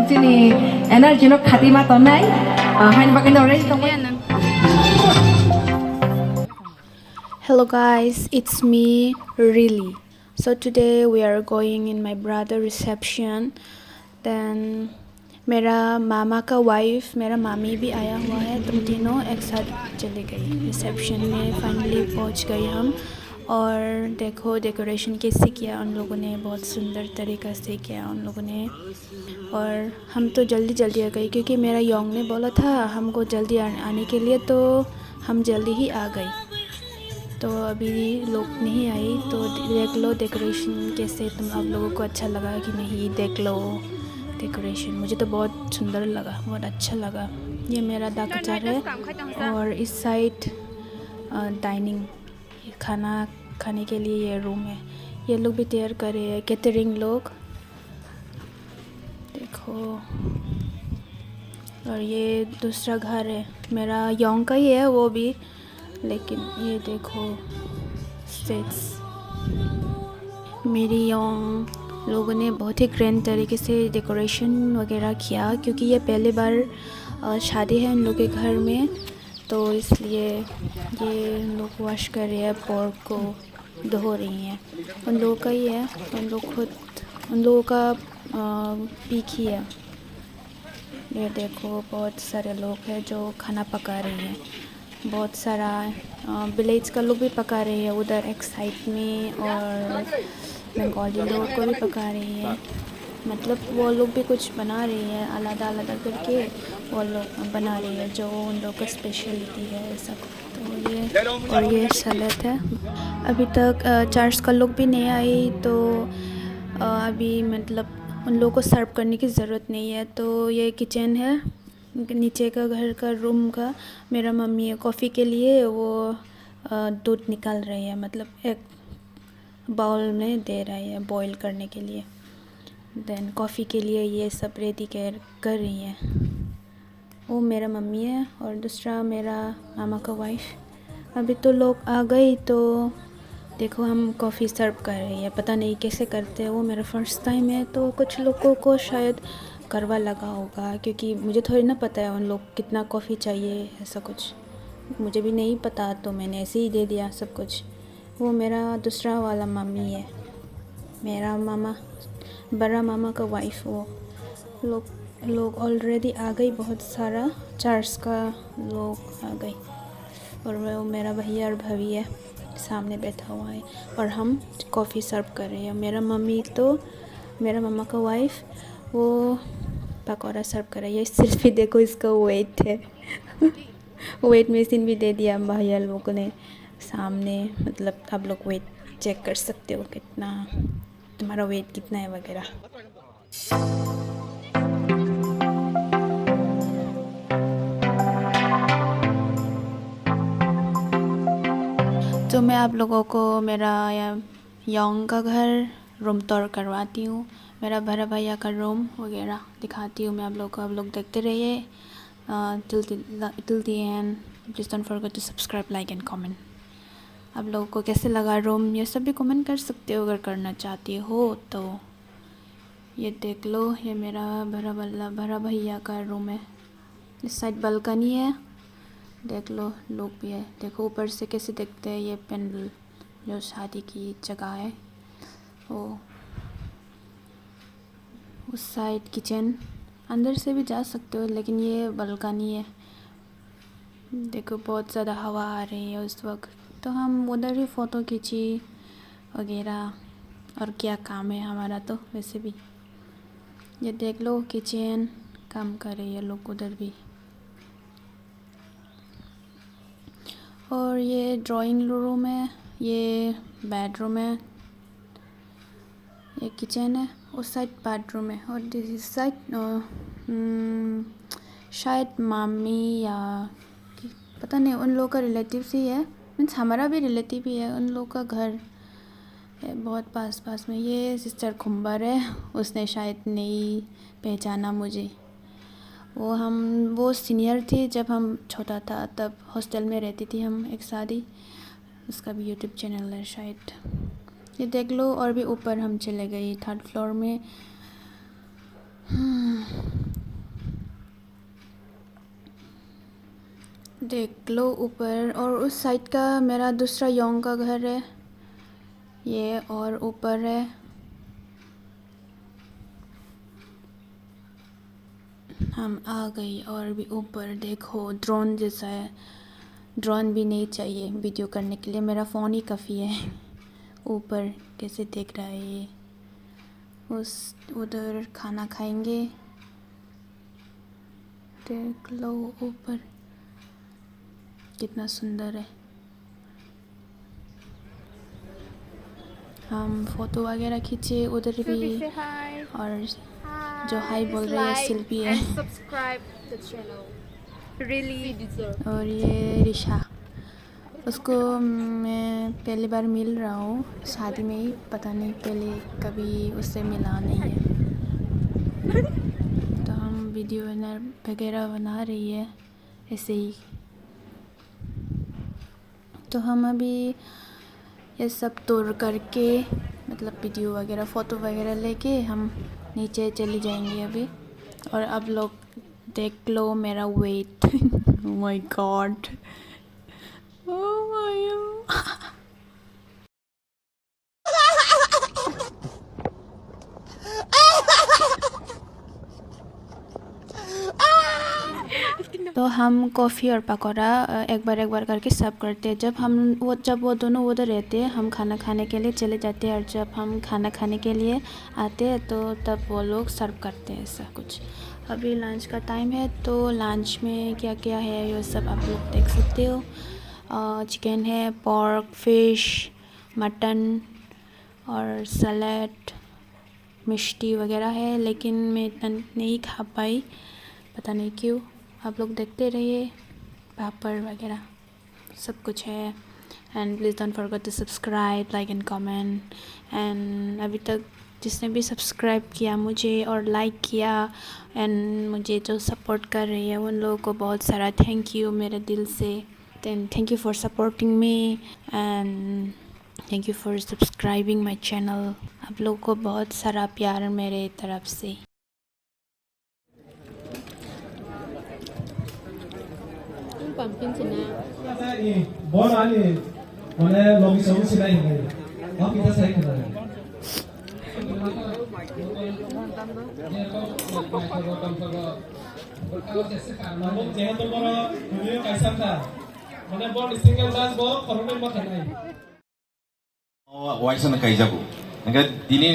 sini energy no khatima tonai hain bagin already Hello guys, it's me Really. So today we are going in my brother reception. Then मेरा मामा का wife मेरा मामी भी आया हुआ है, तुम तीनों एक साथ चले गए रिसेप्शन में। फाइनली पहुंच गए हम। और देखो डेकोरेशन कैसे किया उन लोगों ने, बहुत सुंदर तरीक़ा से किया उन लोगों ने। और हम तो जल्दी जल्दी आ गए क्योंकि मेरा योंग ने बोला था हमको जल्दी आने के लिए, तो हम जल्दी ही आ गए। तो अभी लोग नहीं आई, तो देख लो डेकोरेशन कैसे, तुम आप लोगों को अच्छा लगा कि नहीं, देख लो डेकोरेशन। मुझे तो बहुत सुंदर लगा, बहुत अच्छा लगा। ये मेरा दाकचार है और इस साइड डाइनिंग, खाना खाने के लिए ये रूम है। ये लोग भी तैयार कर रहे हैं, कैटरिंग लोग, देखो। और ये दूसरा घर है मेरा योंग का ही है वो भी, लेकिन ये देखो स्टेट्स मेरी योंग लोगों ने बहुत ही ग्रैंड तरीके से डेकोरेशन वगैरह किया, क्योंकि ये पहली बार शादी है इन लोग के घर में, तो इसलिए ये लोग वॉश कर रहे हैं, पोर्क को धो रही हैं। उन लोगों का ही है, उन लोगों का पीक ही है। ये देखो बहुत सारे लोग हैं जो खाना पका रही हैं, बहुत सारा विलेज का लोग भी पका रहे हैं उधर एक साइड में, और बंगाली लोग को भी पका रही है। मतलब वो लोग भी कुछ बना रही है, अलग अलग करके वो लोग बना रही है जो उन लोग का स्पेशलिटी है ऐसा। तो ये और ये सलाद है। अभी तक चर्च का लोग भी नहीं आई, तो अभी मतलब उन लोगों को सर्व करने की ज़रूरत नहीं है। तो ये किचन है नीचे का घर का रूम का। मेरा मम्मी कॉफ़ी के लिए वो दूध निकाल रही है, मतलब एक बाउल में दे रही है बॉईल करने के लिए। देन कॉफ़ी के लिए ये सब रेडी कर रही है। वो मेरा मम्मी है और दूसरा मेरा मामा का वाइफ। अभी तो लोग आ गई, तो देखो हम कॉफ़ी सर्व कर रही है, पता नहीं कैसे करते हैं, वो मेरा फर्स्ट टाइम है। तो कुछ लोगों को शायद करवा लगा होगा, क्योंकि मुझे थोड़ी ना पता है उन लोग कितना कॉफ़ी चाहिए, ऐसा कुछ मुझे भी नहीं पता, तो मैंने ऐसे ही दे दिया सब कुछ। वो मेरा दूसरा वाला मम्मी है, मेरा मामा, बड़ा मामा का वाइफ। वो लोग ऑलरेडी आ गई, बहुत सारा चर्च का लोग आ गई। और वो मेरा भैया और भाभी है सामने बैठा हुआ है, और हम कॉफ़ी सर्व कर रहे हैं। मेरा मम्मी तो मेरा मामा का वाइफ वो पकौड़ा सर्व कर रही है। सिर्फ ही देखो इसका वेट है वेट मशीन भी दे दिया भैया लोगों ने सामने, मतलब आप लोग वेट चेक कर सकते हो कितना तुम्हारा वेट कितना है वगैरह। तो मैं आप लोगों को मेरा योंग का घर रूम टूर करवाती हूँ, मेरा बड़ा भैया का रूम वगैरह दिखाती हूँ मैं आप लोगों को। आप लोग देखते रहिए till the end. Please don't forget to subscribe, like and comment. आप लोगों को कैसे लगा रूम, ये सब भी कमेंट कर सकते हो अगर करना चाहती हो तो। ये देख लो, ये मेरा बड़ा भैया का रूम है। इस साइड बालकनी है, देख लो लोग भी है। देखो ऊपर से कैसे देखते हैं, ये पेंडल जो शादी की जगह है वो। उस साइड किचन, अंदर से भी जा सकते हो, लेकिन ये बालकनी है। देखो बहुत ज़्यादा हवा आ रही है उस वक्त, तो हम उधर ही फ़ोटो खींची वगैरह, और क्या काम है हमारा तो वैसे भी। ये देख लो किचन, काम कर रही है लोग उधर भी। और ये ड्राइंग रूम है, ये बेडरूम है, ये किचन है, उस साइड बेडरूम है, और दिस साइड शायद मामी या पता नहीं उन लोगों का रिलेटिव्स ही है, मीन्स हमारा भी रिलेटिव ही है। उन लोगों का घर है बहुत पास में। ये सिस्टर खुम्बर है, उसने शायद नहीं पहचाना मुझे। वो सीनियर थी जब हम छोटा था, तब हॉस्टल में रहती थी हम एक साथी। उसका भी यूट्यूब चैनल है शायद। ये देख लो, और भी ऊपर हम चले गए 3rd फ्लोर में। देख लो ऊपर, और उस साइड का मेरा दूसरा योंग का घर है ये, और ऊपर है। हम आ गई, और भी ऊपर देखो ड्रोन जैसा है। ड्रोन भी नहीं चाहिए वीडियो करने के लिए, मेरा फ़ोन ही काफ़ी है। ऊपर कैसे देख रहा है ये, उस उधर खाना खाएंगे। देख लो ऊपर कितना सुंदर है। हम फोटो वगैरह खींचे उधर भी, और जो हाई बोल रही है शिल्पी है। और ये रिशा, उसको मैं पहली बार मिल रहा हूँ शादी में ही, पता नहीं पहले कभी उससे मिला नहीं है। तो हम वीडियो वगैरह बना रही है ऐसे ही। तो हम अभी ये सब तोड़ करके, मतलब वीडियो वगैरह फ़ोटो वगैरह लेके हम नीचे चले जाएंगे अभी। और अब लोग देख लो मेरा weight. Oh my God, oh my तो हम कॉफ़ी और पकौड़ा एक बार करके सर्व करते हैं। जब वो दोनों उधर रहते हैं, हम खाना खाने के लिए चले जाते हैं, और जब हम खाना खाने के लिए आते हैं तो तब वो लोग सर्व करते हैं, ऐसा कुछ। अभी लंच का टाइम है, तो लंच में क्या क्या है ये सब आप लोग देख सकते हो। चिकन है, पोर्क, फिश, मटन और सलाद, मिष्टी वगैरह है, लेकिन मैं इतना नहीं खा पाई, पता नहीं क्यों। आप लोग देखते रहिए, पापड़ वगैरह सब कुछ है। And please don't forget to subscribe, like and comment. And अभी तक जिसने भी सब्सक्राइब किया मुझे और लाइक किया एंड मुझे जो सपोर्ट कर रही है, उन लोगों को बहुत सारा थैंक यू मेरे दिल से। Then thank you for supporting me and thank you for subscribing my channel. आप लोगों को बहुत सारा प्यार मेरे तरफ से। pumpkin sina. Bon ani, mana logi sahur sila ini. Apa kita saya kenal? Namun jangan terbawa dunia kaisar ta. Mana bon single dance bo, korban bo kenai. Oh, waisan kaijaku. Enggak, ini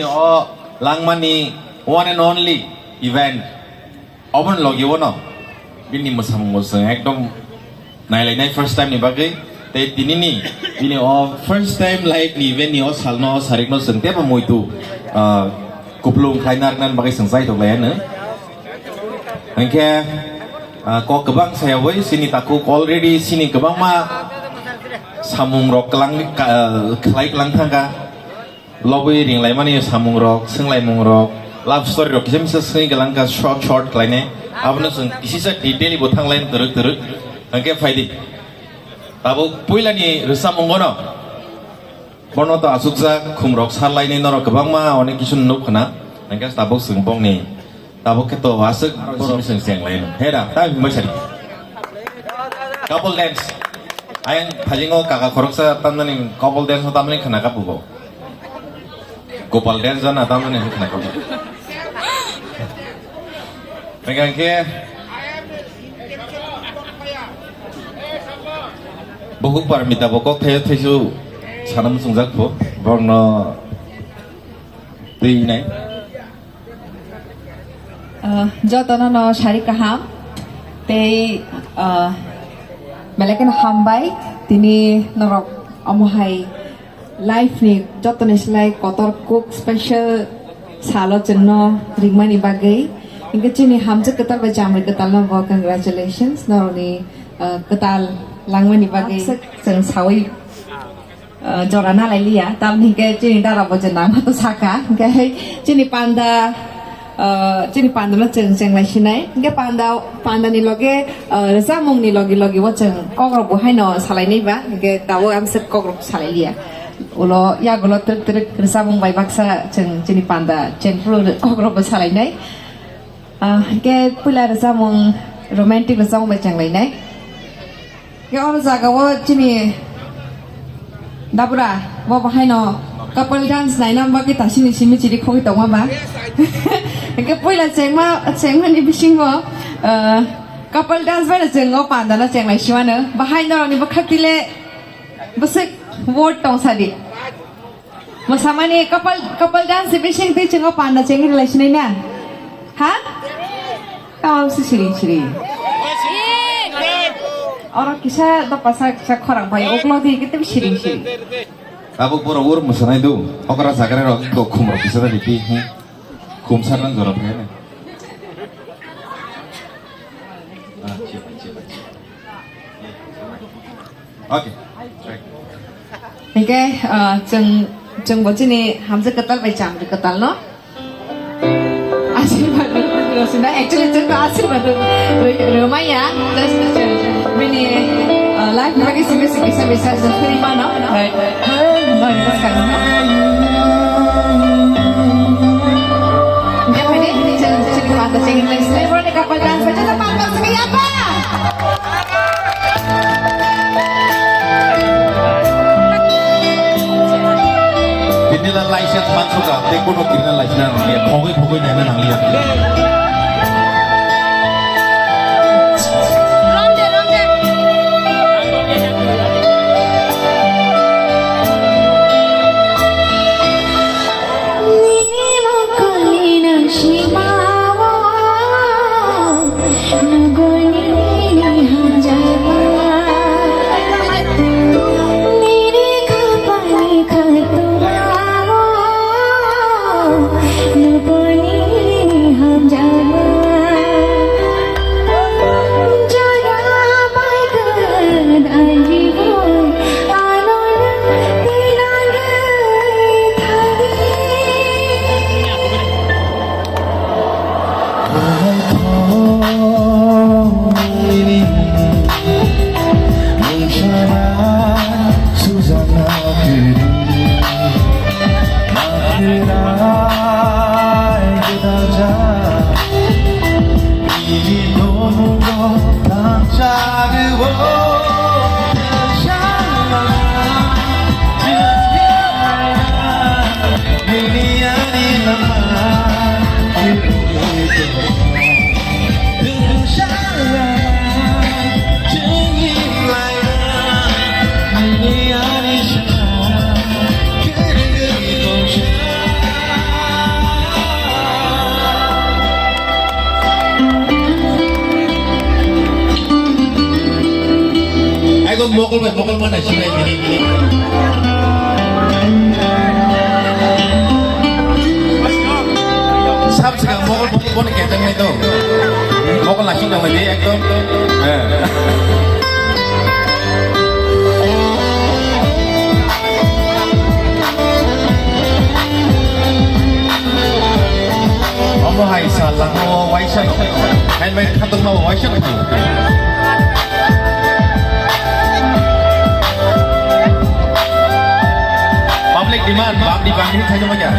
langmani one and only event. Open logi wono. Bini musang ekdom nailai first time ni bagai. Tapi ini first time like ni event ni salno sarikno sengte apa mau itu kuplung kainar nan bagai sengsai tu layan. Engke kok kebang saya woi sini takut already sini kebang ma samung rok kelang kelai kelang tangga lobby ring lai mana samung rok senglai mung rok love story rok kisah misal sengi kelang ka short kelai ne apa seng isi sa detail ibu tang lain teruk engke faidi tabu puila ni resa munggono bono to asuksa khumrok sarlai ni norok kebang ma onek kisun nuk kena engke tabu sengpong ni tabu keto wasuk bono seng lain hera tapi masari couple dance ayang thalingo kakak koroksa tamani couple dance tamani kena kapugo couple dance jana tamani kena kapugo mereka ke বহু পারমিতা বকক থাই থাইসু সানাম সংজাক ফো বর্ণ তুই নাই যতন ন শাৰী কাহাম তেই মেলেকেন হামবাই তিনি নরক অমহাই লাইফ নি যতনে সিলাই কতর কুক স্পেশাল সালো জন্য রিংমানি বাগৈ ইনকে চিনি হামজে কতাল বা জামরি কতাল ন congratulations নরনি কতাল langmani bagai seng sawi jorana lailia tam ni ke chini dara bo jenang ma to saka ke chini panda lo cheng lai sinai ke panda ni loge samung ni logi wo cheng kokro bo hai no salai nei ba ke tawo am se kokro salai lia ulo ya golo trek samung bai baksa cheng chini panda chen pro kokro bo salai nei cái pula là sao mong romantic là sao mà chẳng lấy này cái ở ra cái wo chỉ ni dabura wo bahai no couple dance này năm ba cái ta xin xin chỉ đi không cái tổng mà cái pula cheng mà ni bising wo couple dance vậy là cheng ngó pan đó là cheng lại xíu nữa bahai no ni bakhat tile basik word tong sadi masama ni couple dance bising ti cheng ngó pan đó cheng lại xíu này hả kamu sih orang kisah atau pasal kisah korang bayi oklo di kita sering. Aku pura-pura musuh itu, aku rasa keren aku kok kumur bisa tadi pi, kumsaran jorok ya nih. Oke. Oke, jeng buat sini Hamzah ketal bayi jam di ketal no. Asirbat dulu sudah, actually jeng ke asirbat rumah ya, terus ini live lagi bisa dari mana? Baik, sekarang. Jangan ini ceng mata ceng English. Lebar di kapal dance baca tempat masuk apa? Inilah license masuk ah, teknologi inilah license lihat, pokoknya nanya nang lihat. Mokol mana sih ini? Sab sekarang mokol kencang itu, mokol langsung yang lebih ekdom. Omo hai salah mau waisan, hai main kantor mau waisan itu. Public demand, bab di bang ini saja saja.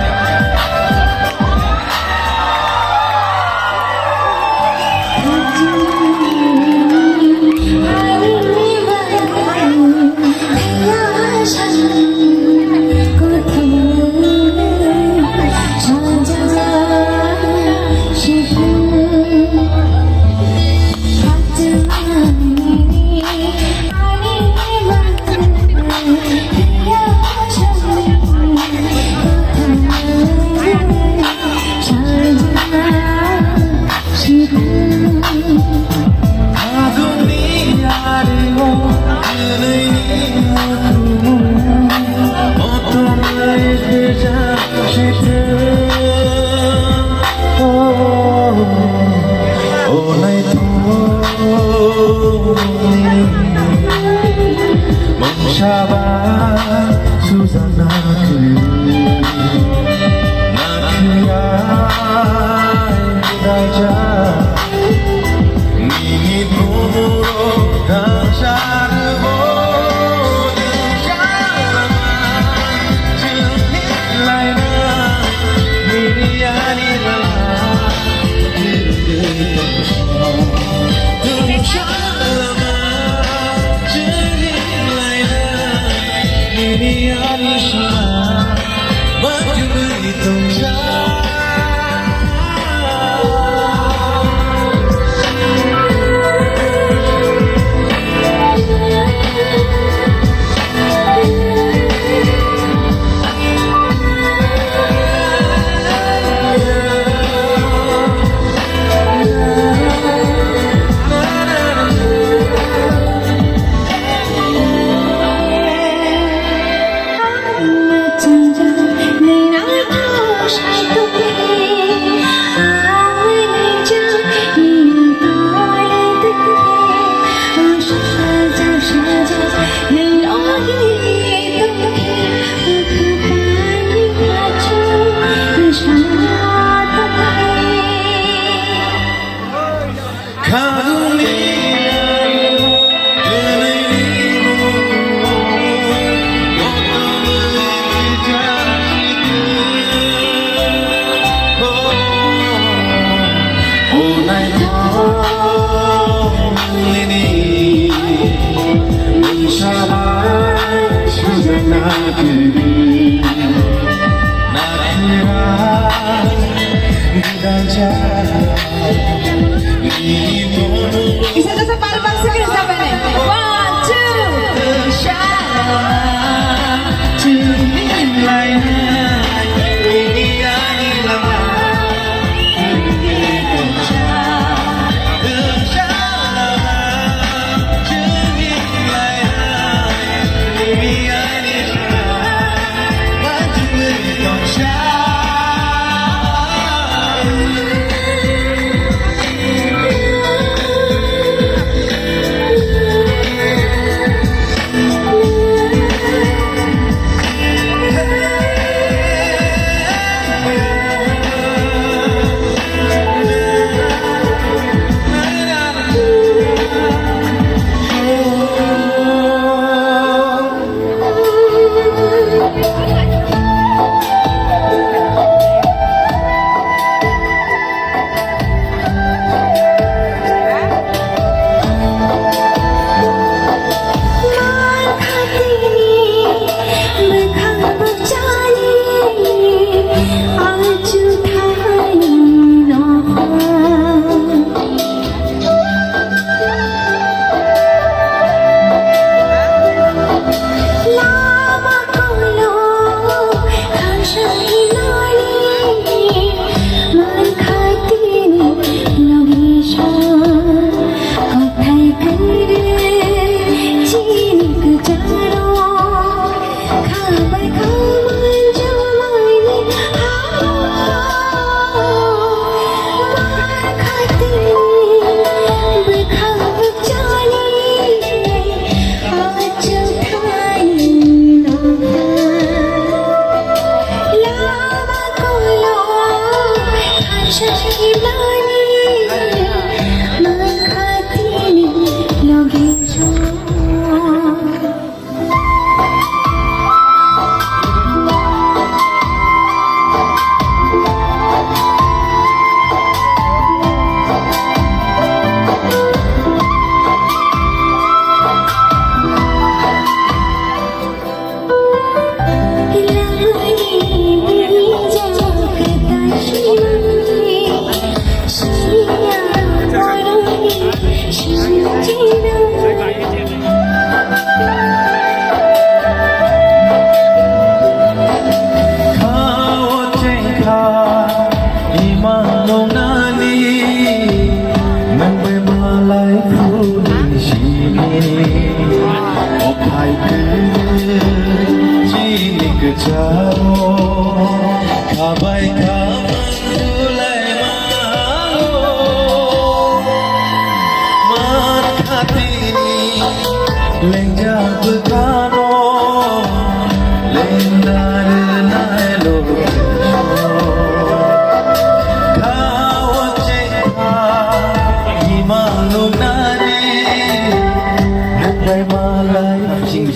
Isa na sa palpag sa kinasabay na.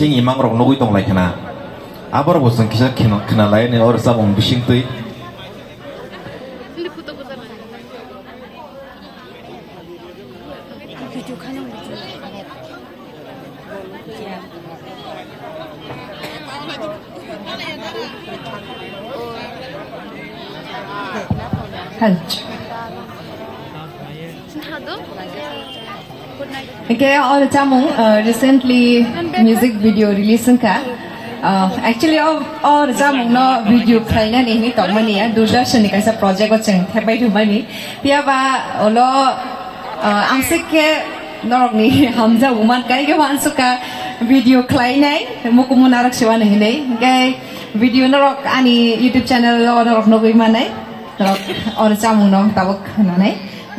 บิงอีมังรองนุ้ยตรงไรขนาดอาบรบุษกิจขนาดไรเนี่ยอรสาบงบิชิงตุยOkay, और चामू recently music video release का actually और चामू ना video खाइना नहीं तो money है दूरदर्शन का ऐसा project को चंग है भाई मनी पिया बा ओलो आंसर के नरक नहीं हमजा woman का ये वांसु का video खाइना है मुको मुनारक सेवा नहीं गए video नरक आनी YouTube channel और नरक नोगई माने और चामू ना तावक ना नहीं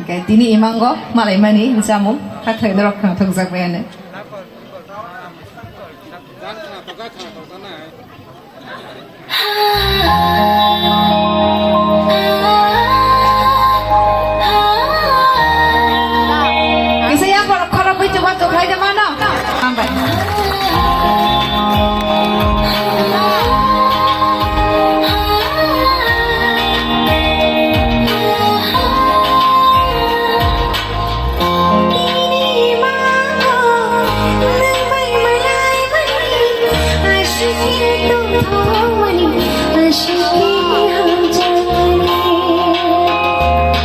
गए दिनी इमांगो मालाई money Chamu Hakla nurok na tugzak bayane. Isa yang kalau itu waktu kau di mana? Sampai. I should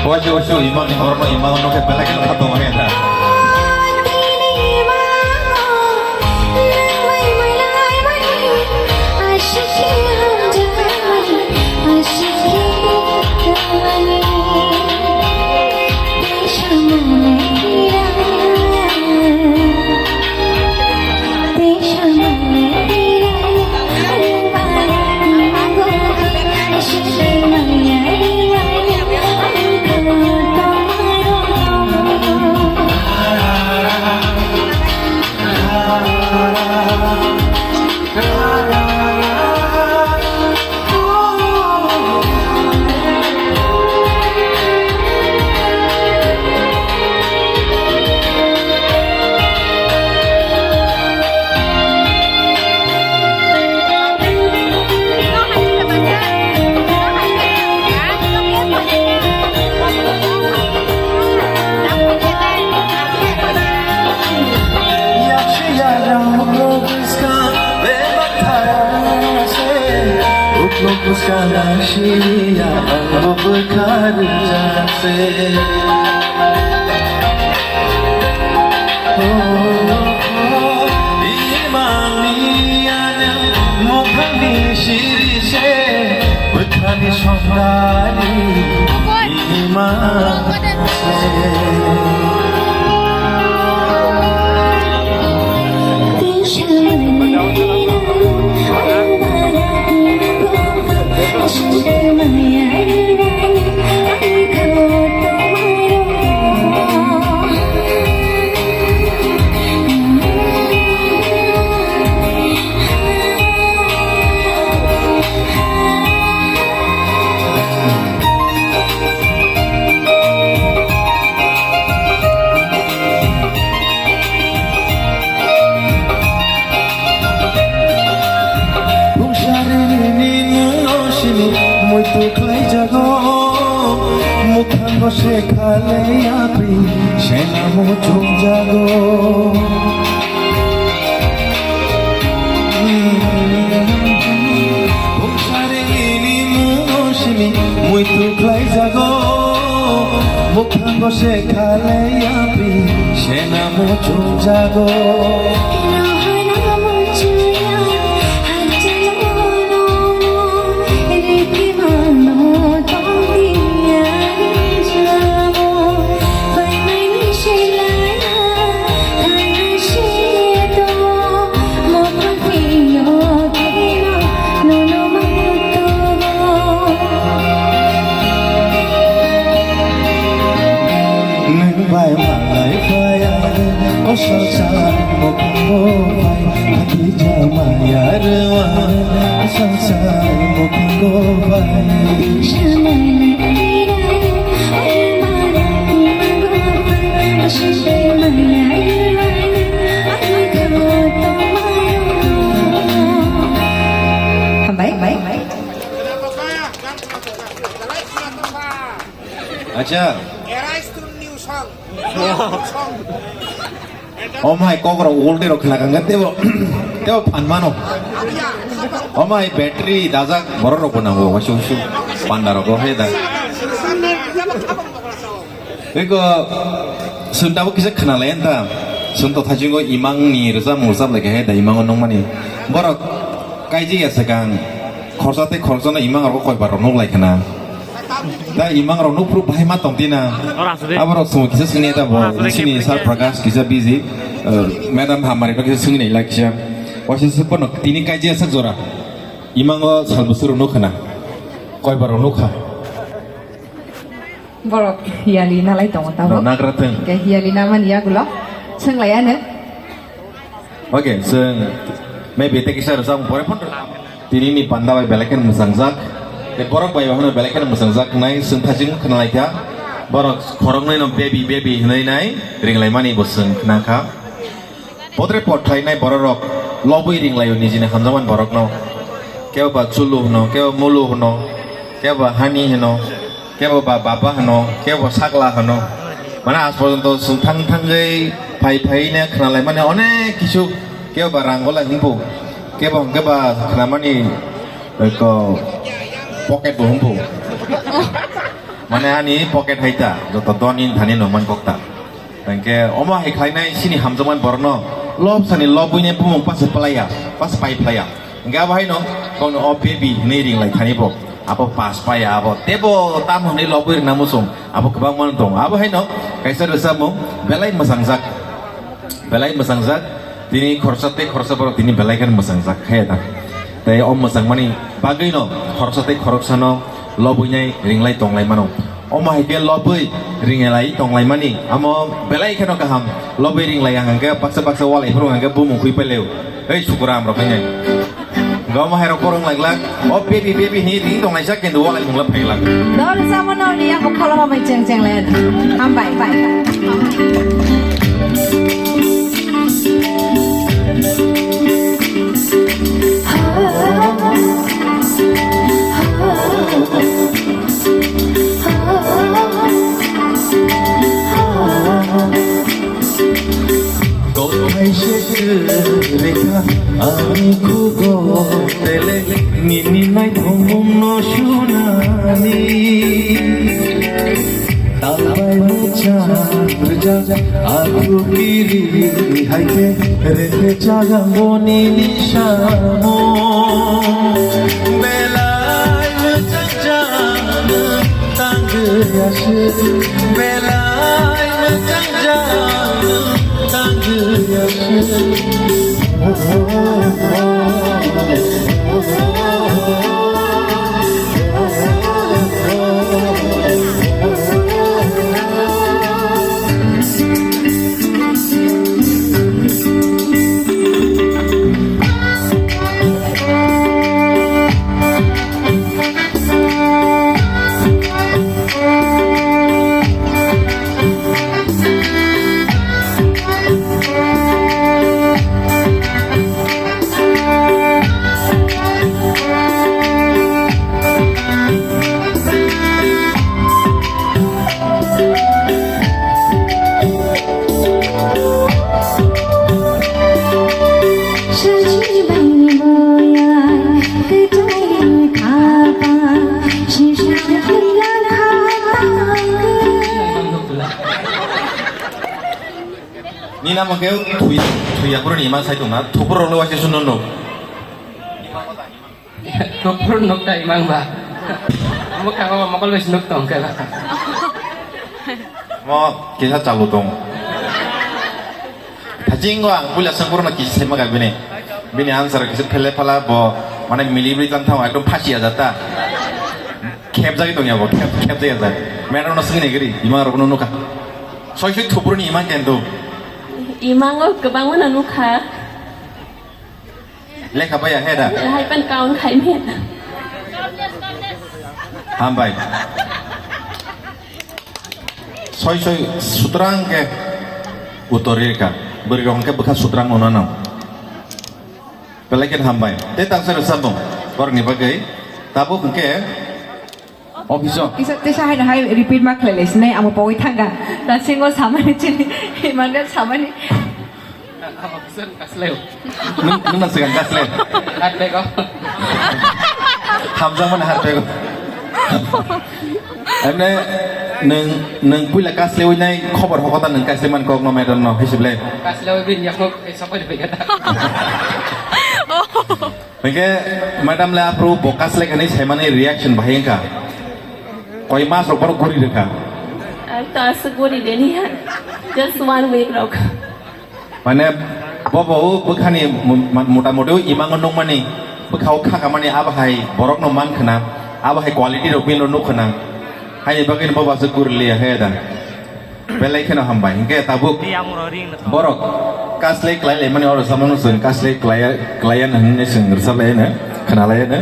Wasu imang horno imang no ke belakan khato mahena. उसका नशीया वो बुखार जैसे 이만이야는 못하니 시리세 못하니 성나니 못한 것에 갈래 앞이 새나무 종자고 봉사랭이니 무엇이니 muito 클라이자고 못한 것에 갈래 앞이 새나무 종자고 Acha. Oh my, kok orang old deh, orang kan tebo, tebo pan mano. Oh my, battery dazak baru orang pun aku, wasu wasu pandar aku heda. Eko, suntabu kisah kenal enta, sunto tajungo imang ni rasa musab lagi heda, imang onong mani. Baru kaji ya sekarang, korsate korsana imang aku koi baru nol lagi kena. दा इमां रावनो proof बाहाय मा तंतिना आबार समो किसा सिने दा बो सिनि सार प्रकाश किसा बिजी मैडम हामारे तो किसा सिनि ला किसा वासे सपन तिनि काजे सा जरा इमां सालबसुर नो खना कय बार नो खा Borok hialina lai tong tahu. Nagraten. Ke hialina man ya gulo. Seng layane. Oke, seng maybe take kisah rasam pore pon. Tini ni pandawai belakan musangjak. Borok bayi bahana belakan musangjak nai seng tajing kenal lagi. Borok korong nai no baby nai ring lai mani bosen kenaka. Potre potrai nai borok lobby ring lai ni jine hamzaman borok no. Kau ba chulu no, kau mulu no, kau ba hani no. Kau bapa hano, kau sakla hano, mana aspal itu suntang tanggai pai ni kenal mana one kisu, kau baranggola humpu, kau kenal mana, pocket humpu, माने आनी pocket हाइता जत दनिन थानि नमान कक्ता तंके अमा high खाइनाय सिनि हामजमान बरनो लब सानि लबुइने बुमं पास पलाया पास पाइ Playa इंगा बाहाय न गावनो a baby नै रिं लाइ थानि ब्रक आबो पास पाया आबो तेबो ताम हनै लबुइ नामुसुं आबो गोबां मान दं आबो हाय न काइसा रोसामु बेलाय मोजांजाक दिनै खरसाते खरसाफोराव दिनै बेलायगोन मोजांजाक खायदा ताई अ मोजां मानि बागै न खरसाते खरसानो लबुइनाय रिंलाय दंलाय मानो अमा हाइके लबुइ रिंलाय दंलाय मानि आमो बेलाय खेनो गाहाम लबुइ रिंलाय आंगे बाक्सा बाक्सा वालायफोराव आंगे बुमुं खुइ पेलेव ओइ सुकुरा आमरो फैनाय गाव माहायराव करं लागलाक अ बेबी नि रिं दंलाय जा केन्दु वालाय मुंला फैलाक दर सामनो नि आंखौ खालामाबाय जें ले हामबाय बाय रेखा आनी खुगो तेले निनी नाय थोमुम न सुनानी ताबाय मुचा रजा आखु किरी हाइके रेखे जागा मोनी निशामो बेलाय मुचा जान तांग याशे बेलाय मुचा जान तांग याशे Nina makeu tuya pura ni mas itu na tupur lo wajib sunon no. Tupur nuk tak imang ba. Muka kau makal wes nuk tong kala. Mo kisah calu tong. Hajing gua punya sempurna kisah maga bini. Bini answer kisah pele pala bo mana milibri tan tahu aku pasti aja ta. Kep jadi tong ya bo kep jadi aja. Mereka orang sini negeri imang orang nuka. Soalnya tupur ni imang kendo. Imang oh kebang mana nuka? Lek apa ya heda? Hai pen kaun kai met. Hambai. Soy sutrang ke utorirka. Bergabung ke bekas sutrang onanam. Pelakin hambai. Tetang serusabung. Orang ni bagai. Tabu ke officer. Isa tesa hai repeat mak leles nei amo pawai thanga. Dan singo samani chini imanda samani. Apa pesan kasleo? Nung nasikan kasle. Hati kau. Hamzah mana hati kau? Emne nung pula kasle ini khabar hokatan nung kasle man kau nomedan no hisable. Kasleo bin yakuk siapa di kata. Oke, madam le apro kasle kan ini saya mana reaction bahaya kau mas rok baru guri dekah. Tak seguri dia ni. Just 1 week rok. Mana bobo bukannya muda-muda imang nong mani bekau kakak mani abahai borok noman kena abahai quality rokbin lo nuk kena hanya bagian bobo segur liya heda belai kena hambai hingga tabuk borok kasle klien mani orang sama nusun kasle klien hanya sengger sabene kena lain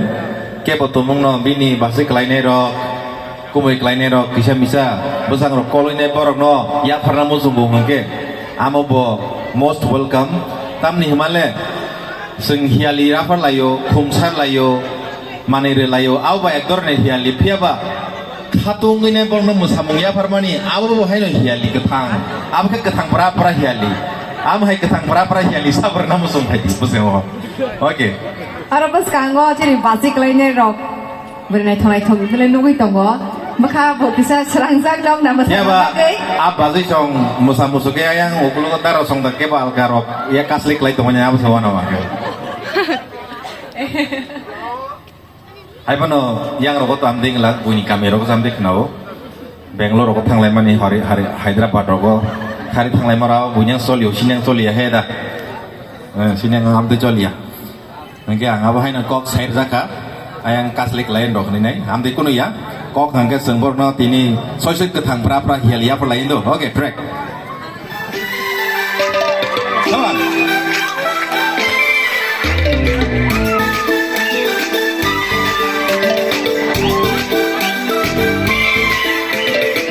ke botomong no bini bahasa klien rok kumui klien rok kisah misa besang rok koloi ne borok no ya pernah musuh hingga amo bo most welcome tamni himale sing hiali rafar layo khumsar layo manire layo au ba ekdor ne hiali phiaba khatung ne borno musamung ya farmani au bo haino hiali kathang ab ke kathang para hiali am hai kathang para hiali sabar namu sum hai busemo okay Arabas kango chiri basic line rok bernai thonai thong bele nugui tongo Maka bo bisa serangjak dong nama Ya sama ba, bagai. apa sih song musa musuh kayak yang ukulu taro song tak kebal karop, ya kaslik lagi temannya apa sawan apa? Hai pano, yang rokok tu amding lah bunyi kamera rokok sampai kenau. Bangalore rokok tang lemah ni hari Hyderabad rokok, hari tang lemah rau bunyi soli, sini yang soli ya heda, sini yang amde soli ya. Nanti ang apa hai nak kok saya zaka, ayang kaslik lain rokok ni nai, amde kuno ya. Kok hangga sempurna tini sosok ketang pra hialia per lain tu. Oke, track. Come on.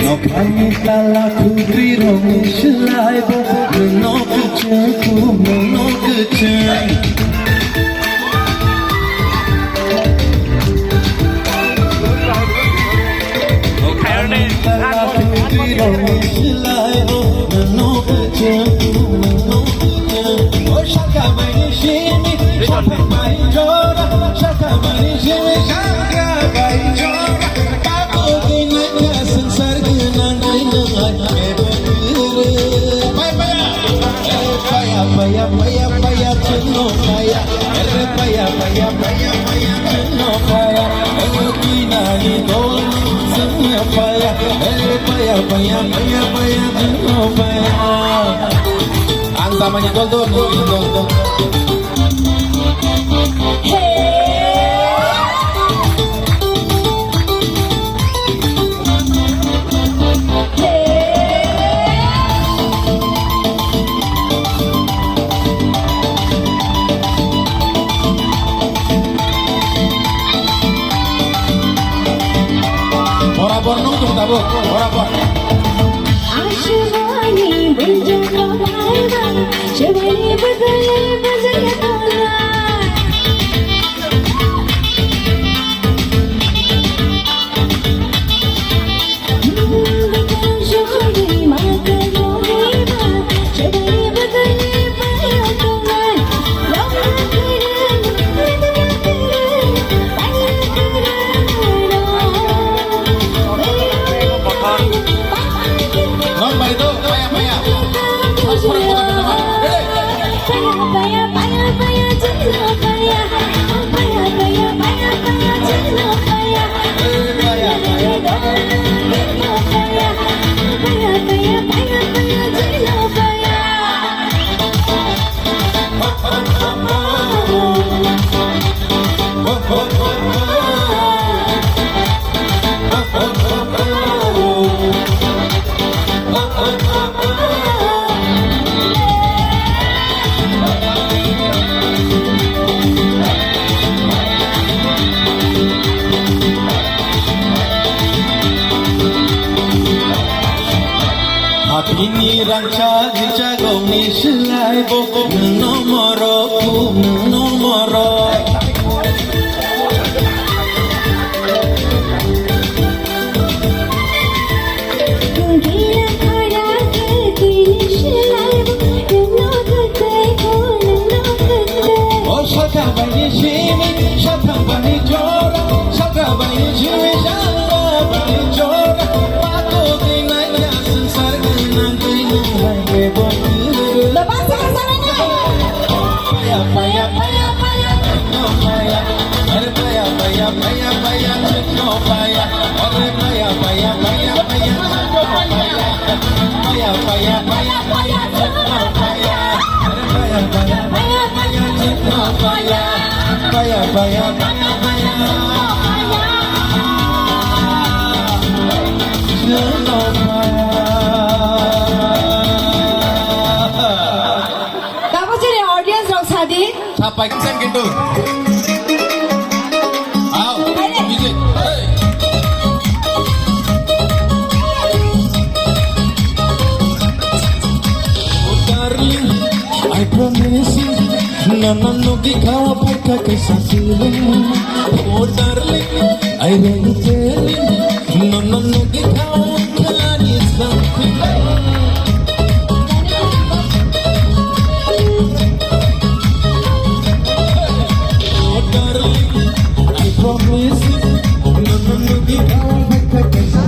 No kami kala kubri rongi selai bo no kecil ku no kecil. Ang tamanya tol. Ora nung tu tabuk, ora. आशिवानी बुझो बाबा जवानी बदले बदले तोला जोड़ी माता जोड़ी बा जवानी बदले बदले तोला रवा Non ba itu, paya. Ini ranca dijago ni selai boko nomoro Oh shaka bani shimi shaka bani jora shaka bani shimi shaka bani jora pato dinaya sansar ginang ginang bokir lepas sana paya no paya are paya no paya are paya Kamu jadi audience dong Sadi. Sampai sen gitu. Aw, music. Hey. Oh darling, I promise you, no dikhawa paika kaisa feeling. Oh darling, I really tell you, no dikhawa kani something. Oh darling, I promise you, no dikhawa paika kaisa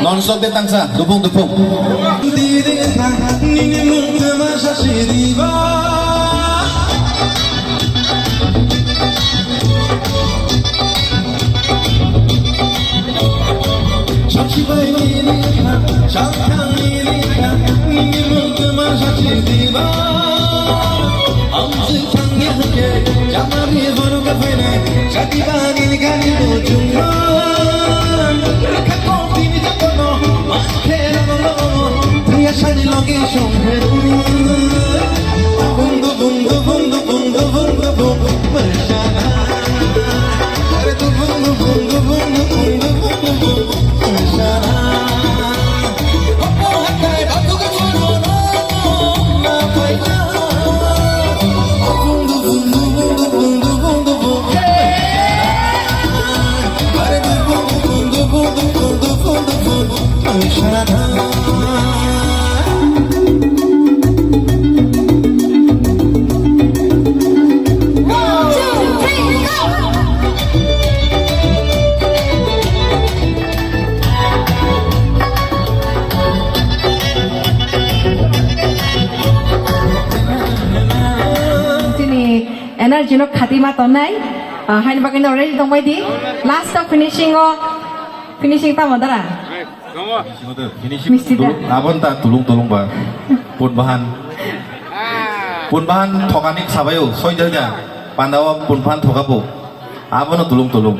Non-stop de tangsa, dupung. Energy no khatima tonai hain bakin already tong baidi last of finishing ta modara Finishing dulu, abon ta tulung ba, pun bahan thokanik sabayo, soy jaga, pandawa pun bahan thokapo, abon tulung,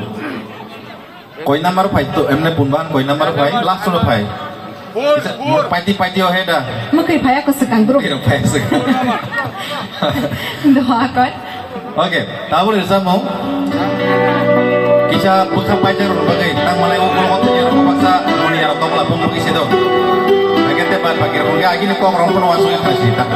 koi number 5 to, emne pun bahan koi number 5, last lo 5, paiti oh heda, makai phaya ko sekang group, kira phaya sekang, doa kon Oke, tahu dari sama kisah bukan pacar berbagai tentang mulai ukur waktu yang paksa dunia atau melapung bagi situ. Agak tepat pakai rongga gini kok orang pun masuk yang kasih tak.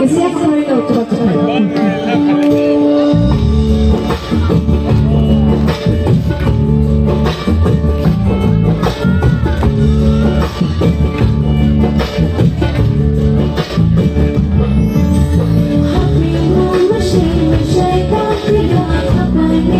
Siap sekali tuh, cepat-cepat. Hatimu masih menjaga tiga apa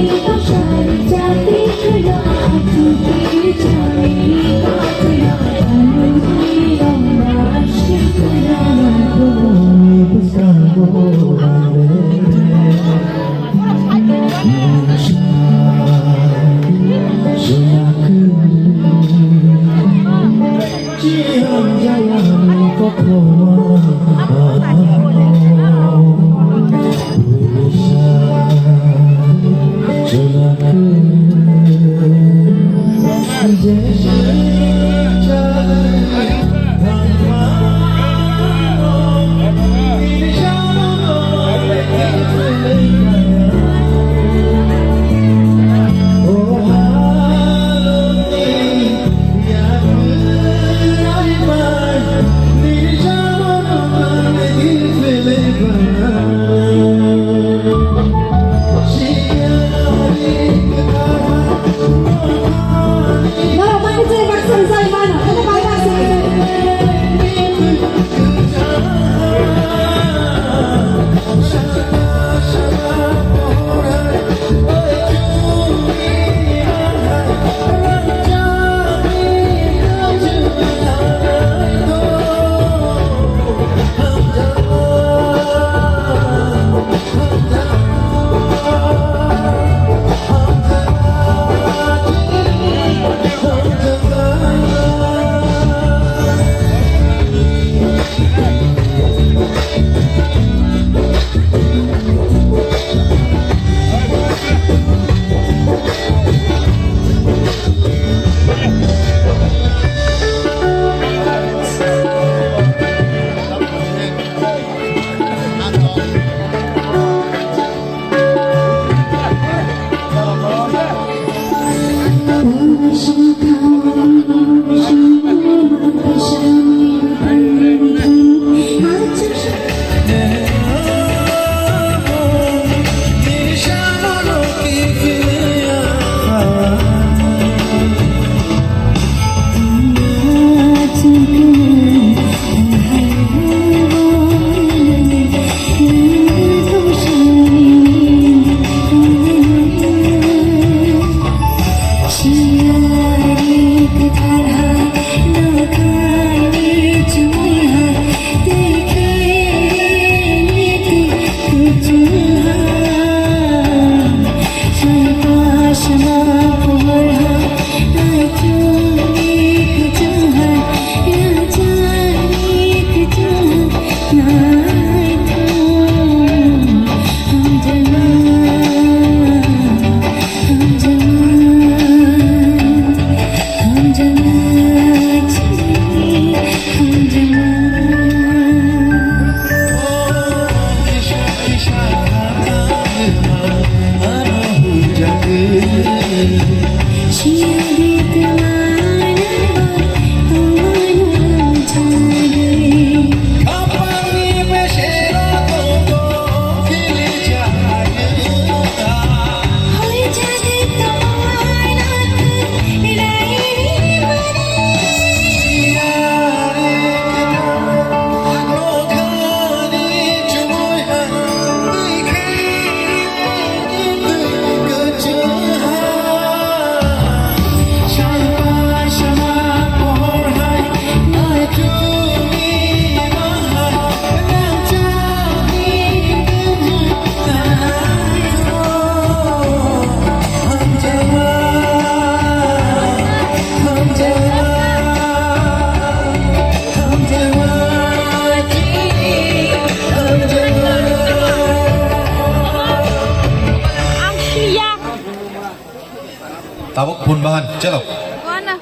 Tabok pun bahan, celok. Mana?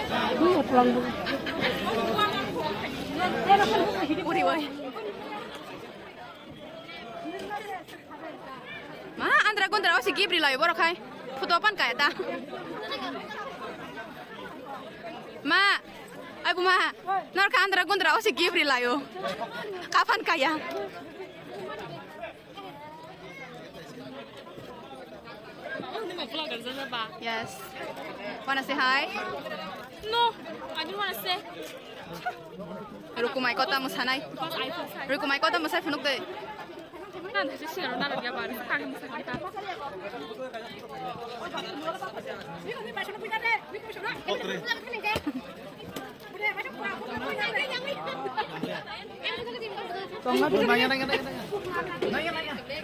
Ma, Andra Gondra si Gibri lah, baru kai. Foto apa kaya ta? Ma, ayo ma, norka Andra Gondra si Gibri lah yo. Kapan kaya? Yes. Wanna say hi? No, I don't want to say. Rukumai kota musanai. Rukumai kota musai funuk deh. Nanti saya share nanti dia baru sekarang mesti kita.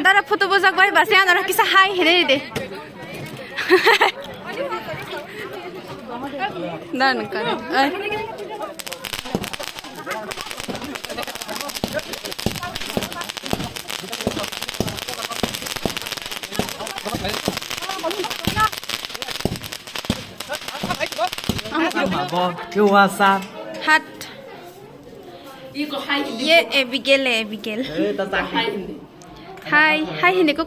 Dara foto bozak bari basi andara kisah hi hele deh. Dan kan. Hat. Ye Abigail है Abigail. Hi, hi hindi ko.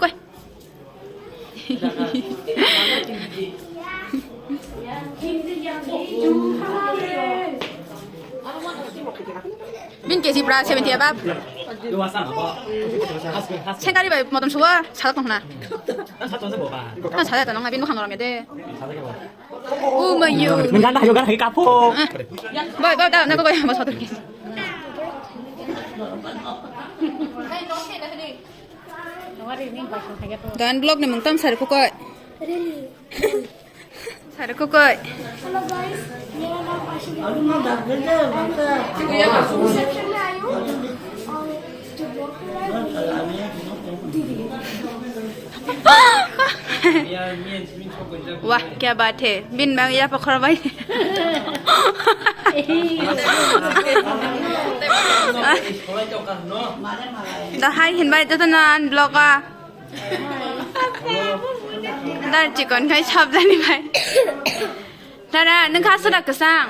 Bin kesi bra 70 abab. 생각이 봐, 뭐좀 좋아. 찾았구나. 나 찾았다. 너가 bin 누가 너랑 돼. 오 마요. mình gắn lại cái cà phô 뭐, 나 그거 뭐 저들게. Dan blog ni mungtam sar ko koy. Sar ko koy. Hello guys मेरा नाम Ashika reception में आई हूँ और जो blog कर रहा है दीदी वाह क्या बात है बिन मैं या पकड़ भाई दा हाय हिन भाई तो ना ब्लॉग आ दा चिकन खाई छाप जानी भाई दादा नों खासुदा कसं